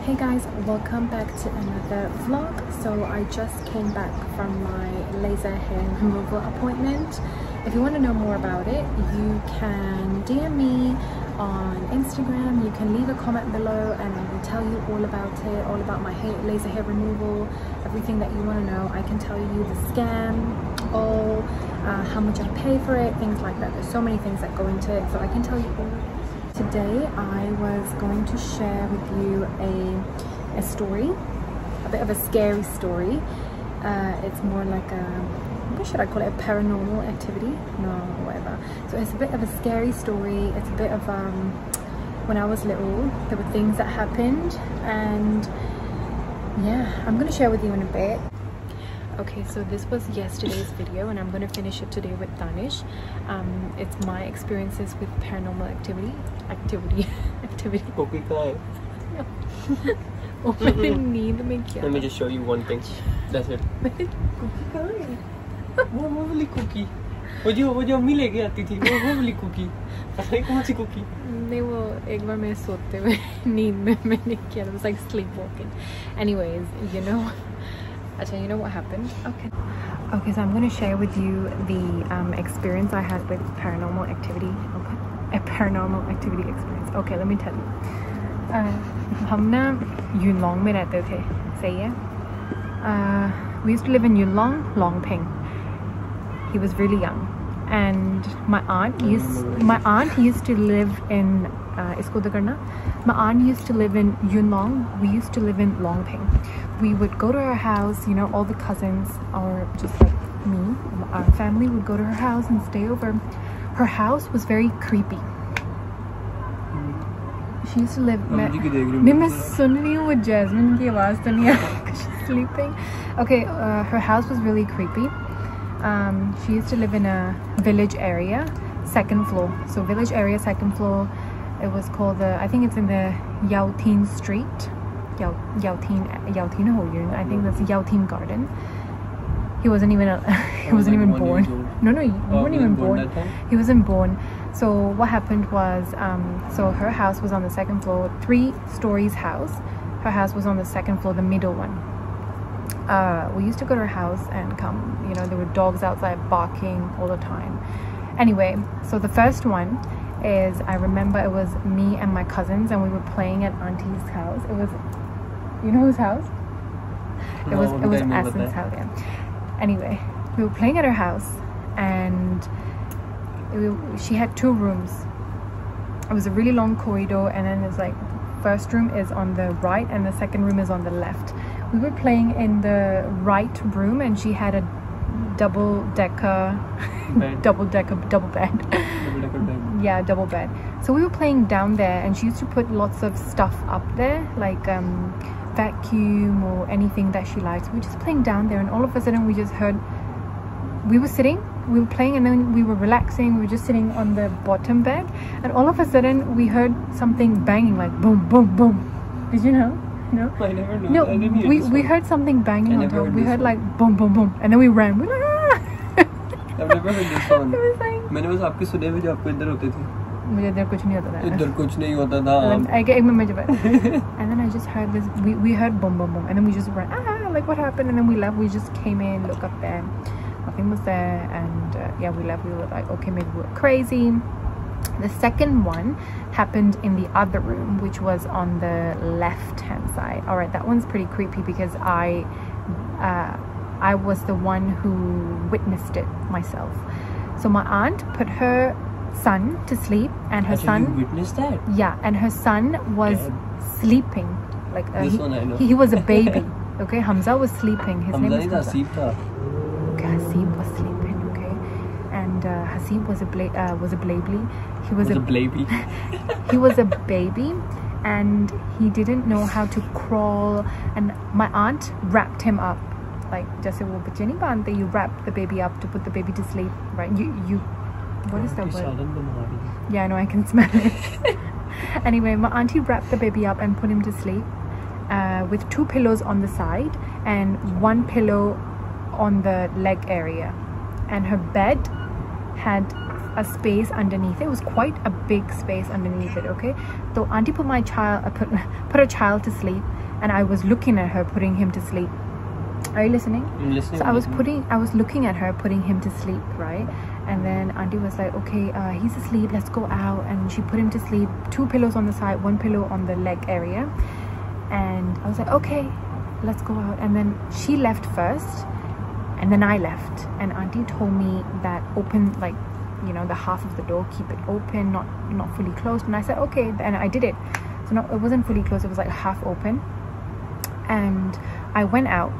Hey guys, welcome back to another vlog. So I just came back from my laser hair removal appointment. If you want to know more about it, you can DM me on Instagram. You can leave a comment below and I will tell you all about it, all about my laser hair removal, everything that you want to know. I can tell you the scam, all how much I pay for it, things like that. There's so many things that go into it, so I can tell you all. Today I was going to share with you a story, a bit of a scary story. It's more like a, what should I call it, a paranormal activity? No, whatever. So it's a bit of a scary story. It's a bit of when I was little, there were things that happened, and yeah, I'm gonna share with you in a bit. Okay, so this was yesterday's video and I'm going to finish it today with Danish. It's my experiences with paranormal activity. Let me just show you one thing. That's it. वो वाली cookie. वो जो अम्मी लेके आती थी, वो वाली cookie. पता नहीं कौन सी cookie? नहीं, वो एक बार मैं सोते हुए नींद में मैंने किया. It was like sleepwalking. Anyways, you know what happened? Okay, so I'm going to share with you the experience I had with paranormal activity. Okay, a paranormal activity experience. Okay, let me tell you. हम ना Yunlong में रहते थे, सही है? We used to live in Yunlong, Longping. He was really young, and my aunt used to live in इसको तो करना. My aunt used to live in Yunlong. We used to live in Longping. We would go to her house, you know, all the cousins, or just like me, our family would go to her house and stay over. Her house was very creepy. She used to live. मैं सुन रही हूँ वो Jasmine की आवाज़ तो नहीं है. She's sleeping. Okay, her house was really creepy. She used to live in a village area, second floor. So village area, second floor. It was called I think it's in the Yau Tin Street. Yau Tin Ho Yun. I think that's Yau Tin Garden. He wasn't even born. No, he wasn't even born. He wasn't born. So what happened was, so her house was on the second floor, 3 stories house. Her house was on the second floor, the middle one. We used to go to her house and come, you know, there were dogs outside barking all the time. Anyway, so the first one is, I remember it was me and my cousins and we were playing at Auntie's house. It was, you know whose house? It was Asin's house, yeah. Anyway, we were playing at her house and she had 2 rooms. It was a really long corridor, and then it's like, first room is on the right and the second room is on the left. We were playing in the right room and she had a double bed. Yeah, double bed. So we were playing down there and she used to put lots of stuff up there, like vacuum or anything that she likes. We were just playing down there and all of a sudden we just heard, we were playing and then we were relaxing. We were just sitting on the bottom bed and all of a sudden we heard something banging, like boom, boom, boom. Did you know? No? I never knew. No, we heard something banging on top. We heard like boom, boom, boom, and then we ran. We were like, ah! I've never heard this one. It was like, मैंने बस आपके सुने हुए जो आपको इधर होते थे. मुझे इधर कुछ नहीं होता था. इधर कुछ नहीं होता था. And then I just heard this. We heard boom, boom, boom, and then we just ran. Like what happened? And then we left. We just came in, looked up there, nothing was there, and yeah, we left. We were like, okay, maybe we're crazy. The second one happened in the other room, which was on the left-hand side. All right, that one's pretty creepy because I was the one who witnessed it myself. So my aunt put her son to sleep, and her son. You witnessed that? Yeah, and her son was sleeping. Like this one I know. He was a baby. Okay, Hamza was sleeping. His name was Hamza. Okay, Hasib was sleeping. Okay, and Hasib was a baby. He was a baby. He was a baby, and he didn't know how to crawl. And my aunt wrapped him up, like जैसे वो बच्चे नहीं बांधते, you wrap the baby up to put the baby to sleep, right? You what is that word? Yeah, I know, I can smell it. Anyway, my auntie wrapped the baby up and put him to sleep with 2 pillows on the side and 1 pillow on the leg area, and her bed had a space underneath it. It was quite a big space underneath it, okay? So auntie put my child, put a child to sleep, and I was looking at her putting him to sleep. Are you listening? I'm listening. So I was looking at her putting him to sleep, right? And then auntie was like, okay, he's asleep, let's go out. And she put him to sleep, 2 pillows on the side, 1 pillow on the leg area. And I was like, okay, let's go out. And then she left first, and then I left. And auntie told me that open, like, you know, the half of the door, keep it open, not fully closed. And I said, okay, and I did it. So no, it wasn't fully closed, it was like half open. And I went out.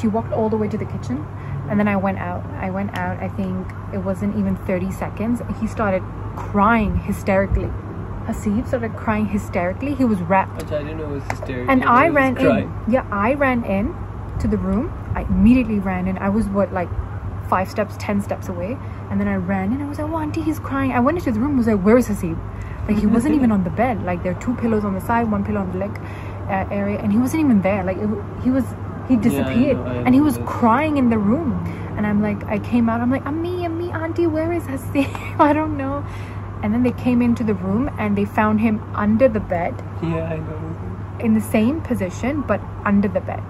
She walked all the way to the kitchen, and then I went out. I think it wasn't even 30 seconds. He started crying hysterically. Hasib started crying hysterically. He was wrapped. I didn't know it was hysterical. And I ran in. Yeah, I ran in to the room. I immediately ran in. I was what, like 5 steps, 10 steps away. And then I ran in. I was like, oh, auntie, he's crying. I went into the room. I was like, where is Hasib? Like, he wasn't even on the bed. Like, there are 2 pillows on the side, 1 pillow on the leg area, and he wasn't even there. Like, he disappeared. Yeah, I know, and he was crying in the room. And I'm like, I came out. I'm like, Ammi, auntie, where is Hasib? I don't know. And then they came into the room and they found him under the bed. Yeah, I know. In the same position, but under the bed.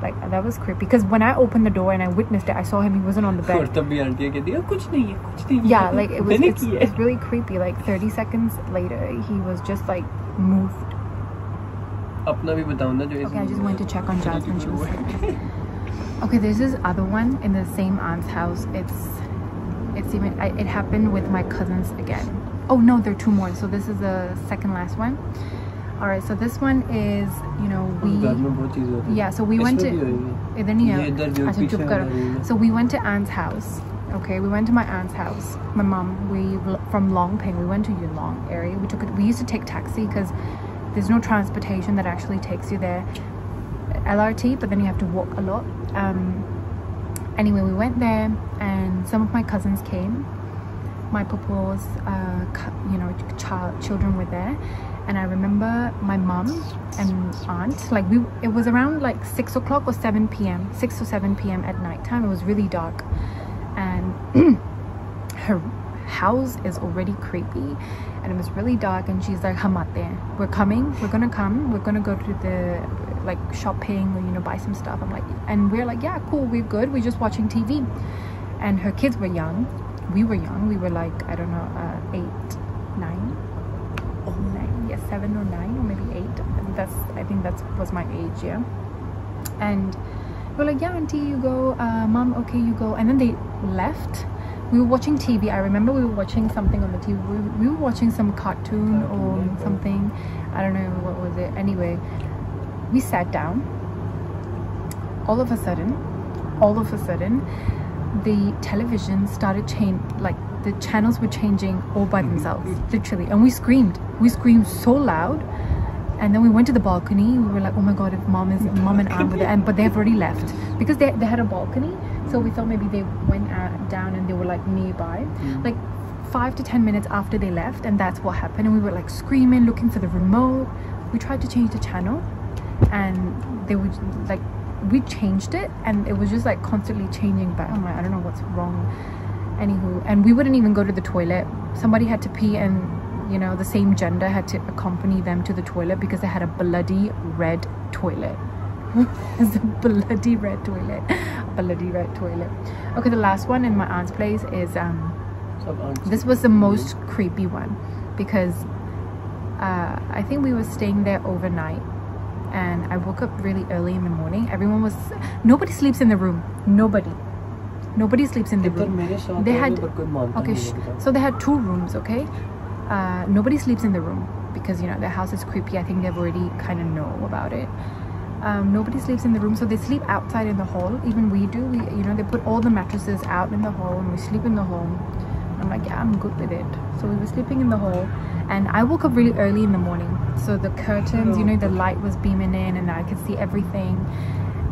Like, that was creepy. Because when I opened the door and I witnessed it, I saw him, he wasn't on the bed. Yeah, like, it's really creepy. Like, 30 seconds later, he was just like moved. Okay, I just went to check on Jasmine. She was sleeping. Okay, there's this other one in the same aunt's house. It happened with my cousins again. Oh no, there are 2 more. So this is the second last one. All right, so this one is, you know, so we went to so we went to aunt's house. Okay, we went to my aunt's house. My mom, from Longping, we went to Yunlong area. We used to take taxi because there's no transportation that actually takes you there. LRT, but then you have to walk a lot. Anyway, we went there, and some of my cousins came. My papa's, you know, children were there, and I remember my mom and aunt. Like, it was around like 6 o'clock or 7 p.m. 6 or 7 p.m. at night time. It was really dark, and her house is already creepy, and it was really dark. And she's like, "Hamate, we're coming. We're gonna come. We're gonna go to the." Like shopping, or, you know, buy some stuff. I'm like, and we're like, yeah, cool, we're good, we're just watching TV. And her kids were young, we were young, we were like, I don't know, 8, 9, 9, 7 or 9, or maybe 8. I think that was my age, yeah. And we're like, yeah, auntie, you go, mom, okay, you go. And then they left. We were watching TV. I remember we were watching something on the TV. We were watching some cartoon or something, I don't know what was it. Anyway, we sat down. All of a sudden, the television started like the channels were changing all by themselves, literally. And we screamed so loud. And then we went to the balcony. We were like, oh my god, if mom and aunt were there, but they've already left because they had a balcony. So we thought maybe they went down and they were like nearby. Like 5 to 10 minutes after they left, and that's what happened. And we were like screaming, looking for the remote. We tried to change the channel, and they would like, we changed it, and it was just like constantly changing back. I'm like, I don't know what's wrong. Anywho, and we wouldn't even go to the toilet. Somebody had to pee, and you know, the same gender had to accompany them to the toilet because they had a bloody red toilet. It's a bloody red toilet. Bloody red toilet. Okay, the last one in my aunt's place is this was the most creepy one because I think we were staying there overnight, and I woke up really early in the morning. Nobody sleeps in the room. Nobody sleeps in the room. They had, okay, so they had 2 rooms, okay? Nobody sleeps in the room because, you know, their house is creepy. I think they've already kind of know about it. Nobody sleeps in the room, so they sleep outside in the hall. Even we do. You know, they put all the mattresses out in the hall, and we sleep in the hall. I'm like, yeah, I'm good with it. So we were sleeping in the hall, and I woke up really early in the morning. So the curtains, you know, the light was beaming in, and I could see everything.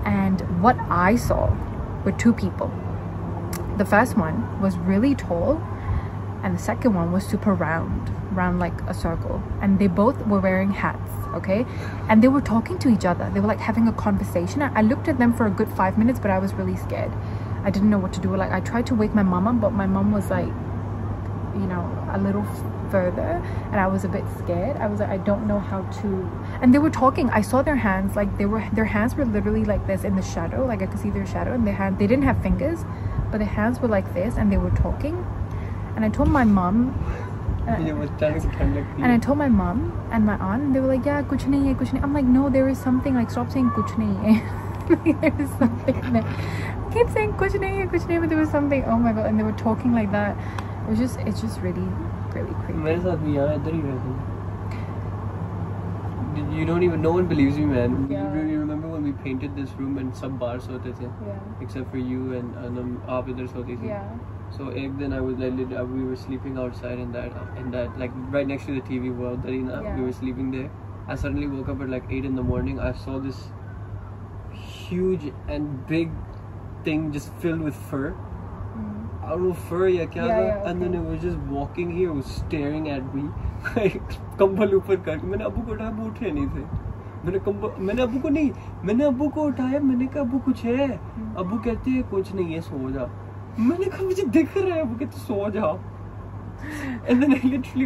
And what I saw were 2 people. The first one was really tall, and the second one was super round like a circle, and they both were wearing hats, okay? And they were talking to each other. They were like having a conversation. I looked at them for a good 5 minutes, but I was really scared. I didn't know what to do. Like, I tried to wake my mama, but my mom was like you know, a little further, and I was a bit scared. I was like, I don't know how to. And they were talking. I saw their hands, like their hands were literally like this in the shadow, like I could see their shadow, and they didn't have fingers, but their hands were like this, and they were talking. And I told my mom, and I told my mom and my aunt, and they were like, yeah, kuch nahi hai, kuch nahi. I'm like, no, there is something. Like, stop saying kuch nahi hai. There is something there. I keep saying kuch nahi hai, kuch nahi hai, but there was something. Oh my god, and they were talking like that. It's just really creepy. मेरे साथ भी यहाँ इधर ही रहते हैं. You don't even, no one believes me, man. Yeah. You remember when we painted this room and सब बाहर सोते थे? Yeah. Except for you and आप इधर सोती थी. Yeah. So एक दिन we were sleeping outside in that like right next to the TV world. Yeah. We were sleeping there. I suddenly woke up at like 8 in the morning. I saw this huge and big thing just filled with fur. I don't know, fur या क्या था. Yeah, And then it was just walking here. It was staring at me. कंबल ऊपर करके मैंने अब्बू को उठाया, वो उठे नहीं थे. मैंने अब्बू को उठाया. मैंने कहा अब्बू कुछ है. अब्बू कहते हैं कुछ नहीं है, सो जा. मैंने कहा मुझे दिख रहा है. अब्बू कहते सो जा. And then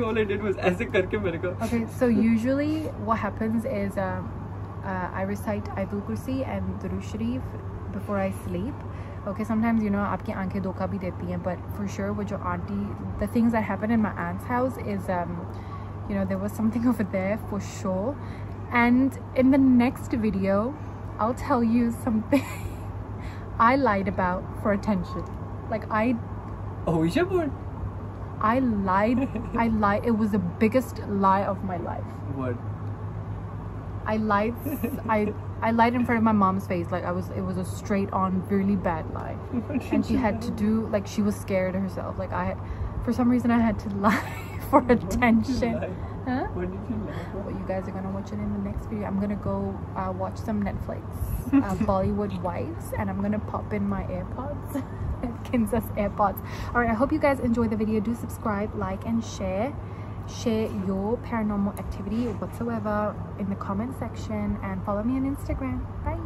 all I did was ऐसे करके मैंने कहा. Okay, so usually what happens is I recite Ayatul Kursi and Durood Sharif before I sleep. Okay, sometimes, you know, आपकी आंखें धोखा भी देती हैं, but for sure वो जो auntie, the things that happened in my aunt's house is you know, there was something over there for sure. And in the next video I'll tell you something I lied about for attention. Like I lied. It was the biggest lie of my life. What? I lied. I lied in front of my mom's face. Like it was a straight on really bad lie. And she had to do, like, she was scared herself. Like for some reason I had to lie for attention. Huh? What did you lie for? Well, you guys are gonna watch it in the next video. I'm gonna go watch some Netflix, Bollywood Wives, and I'm gonna pop in my AirPods. Kinza's AirPods. Alright, I hope you guys enjoyed the video. Do subscribe, like, and share your paranormal activity whatsoever in the comment section, and follow me on Instagram. Bye.